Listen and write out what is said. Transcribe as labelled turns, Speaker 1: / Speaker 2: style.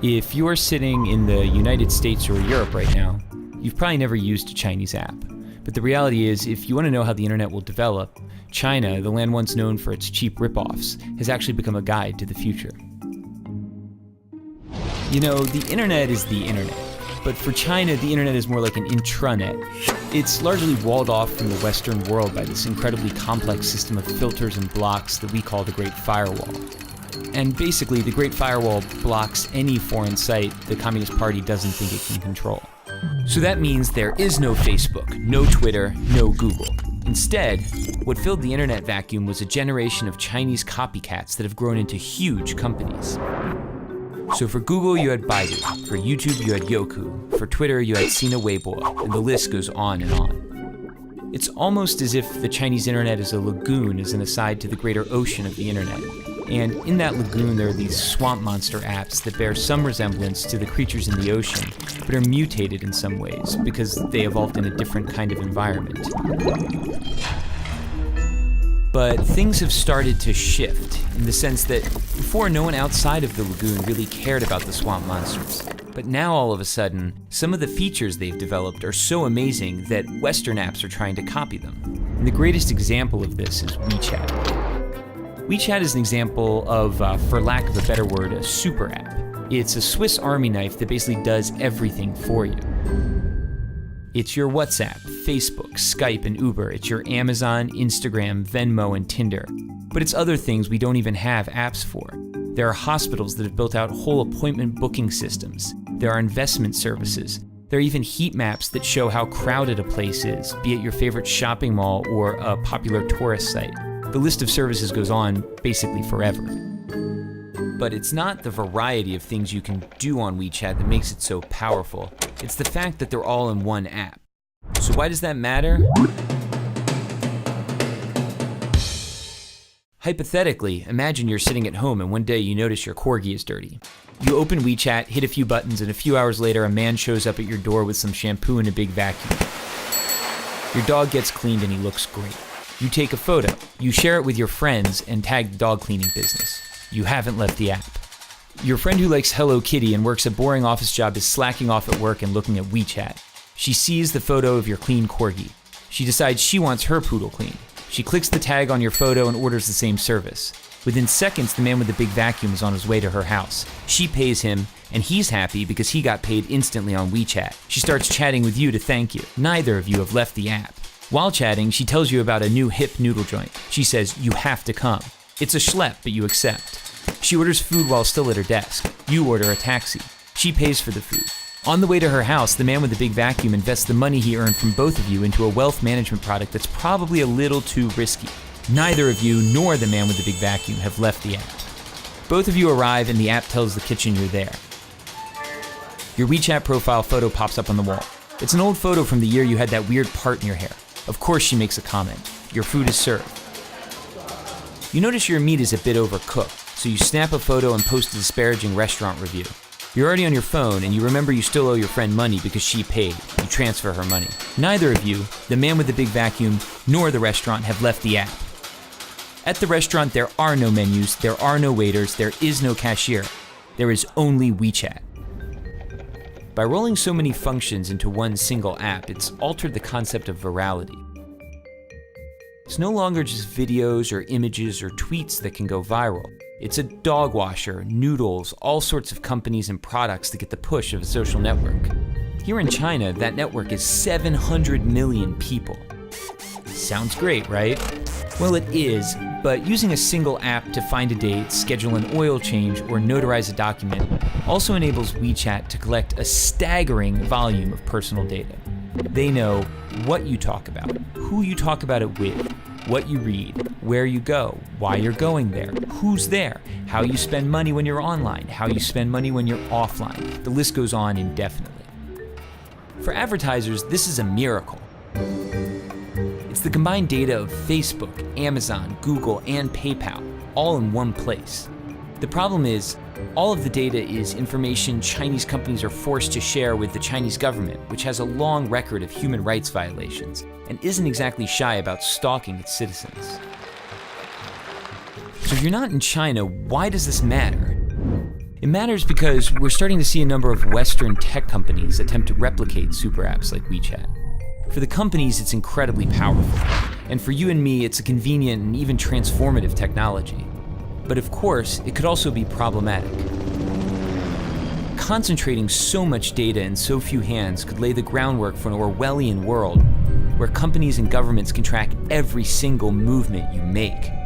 Speaker 1: If you're sitting in the United States or Europe right now, you've probably never used a Chinese app. But the reality is, if you want to know how the internet will develop, China, the land once known for its cheap ripoffs, has actually become a guide to the future. You know, the internet is the internet. But for China, the internet is more like an intranet. It's largely walled off from the Western world by this incredibly complex system of filters and blocks that we call the Great Firewall. And basically, the Great Firewall blocks any foreign site the Communist Party doesn't think it can control. So that means there is no Facebook, no Twitter, no Google. Instead, what filled the internet vacuum was a generation of Chinese copycats that have grown into huge companies. So for Google, you had Baidu. For YouTube, you had Youku. For Twitter, you had Sina Weibo, and the list goes on and on. It's almost as if the Chinese internet is a lagoon as an aside to the greater ocean of the internet. And in that lagoon, there are these swamp monster apps that bear some resemblance to the creatures in the ocean, but are mutated in some ways because they evolved in a different kind of environment. But things have started to shift in the sense that before, no one outside of the lagoon really cared about the swamp monsters. But now all of a sudden, some of the features they've developed are so amazing that Western apps are trying to copy them. And the greatest example of this is WeChat. WeChat is an example of, for lack of a better word, a super app. It's a Swiss Army knife that basically does everything for you. It's your WhatsApp, Facebook, Skype, and Uber. It's your Amazon, Instagram, Venmo, and Tinder. But it's other things we don't even have apps for. There are hospitals that have built out whole appointment booking systems. There are investment services. There are even heat maps that show how crowded a place is, be it your favorite shopping mall or a popular tourist site. The list of services goes on basically forever. But it's not the variety of things you can do on WeChat that makes it so powerful. It's the fact that they're all in one app. So why does that matter? Hypothetically, imagine you're sitting at home and one day you notice your corgi is dirty. You open WeChat, hit a few buttons, and a few hours later a man shows up at your door with some shampoo and a big vacuum. Your dog gets cleaned and he looks great. You take a photo, you share it with your friends, and tag the dog cleaning business. You haven't left the app. Your friend who likes Hello Kitty and works a boring office job is slacking off at work and looking at WeChat. She sees the photo of your clean corgi. She decides she wants her poodle clean. She clicks the tag on your photo and orders the same service. Within seconds, the man with the big vacuum is on his way to her house. She pays him, and he's happy because he got paid instantly on WeChat. She starts chatting with you to thank you. Neither of you have left the app. While chatting, she tells you about a new hip noodle joint. She says, you have to come. It's a schlep, but you accept. She orders food while still at her desk. You order a taxi. She pays for the food. On the way to her house, the man with the big vacuum invests the money he earned from both of you into a wealth management product that's probably a little too risky. Neither of you nor the man with the big vacuum have left the app. Both of you arrive and the app tells the kitchen you're there. Your WeChat profile photo pops up on the wall. It's an old photo from the year you had that weird part in your hair. Of course she makes a comment. Your food is served. You notice your meat is a bit overcooked, so you snap a photo and post a disparaging restaurant review. You're already on your phone and you remember you still owe your friend money because she paid. You transfer her money. Neither of you, the man with the big vacuum, nor the restaurant have left the app. At the restaurant, there are no menus, there are no waiters, there is no cashier. There is only WeChat. By rolling so many functions into one single app, it's altered the concept of virality. It's no longer just videos or images or tweets that can go viral. It's a dog washer, noodles, all sorts of companies and products that get the push of a social network. Here in China, that network is 700 million people. Sounds great, right? Well, it is, but using a single app to find a date, schedule an oil change, or notarize a document also enables WeChat to collect a staggering volume of personal data. They know what you talk about, who you talk about it with, what you read, where you go, why you're going there, who's there, how you spend money when you're online, how you spend money when you're offline. The list goes on indefinitely. For advertisers, this is a miracle. It's the combined data of Facebook, Amazon, Google, and PayPal, all in one place. The problem is, all of the data is information Chinese companies are forced to share with the Chinese government, which has a long record of human rights violations and isn't exactly shy about stalking its citizens. So if you're not in China, why does this matter? It matters because we're starting to see a number of Western tech companies attempt to replicate super apps like WeChat. For the companies, it's incredibly powerful, and for you and me, it's a convenient and even transformative technology. But of course, it could also be problematic. Concentrating so much data in so few hands could lay the groundwork for an Orwellian world where companies and governments can track every single movement you make.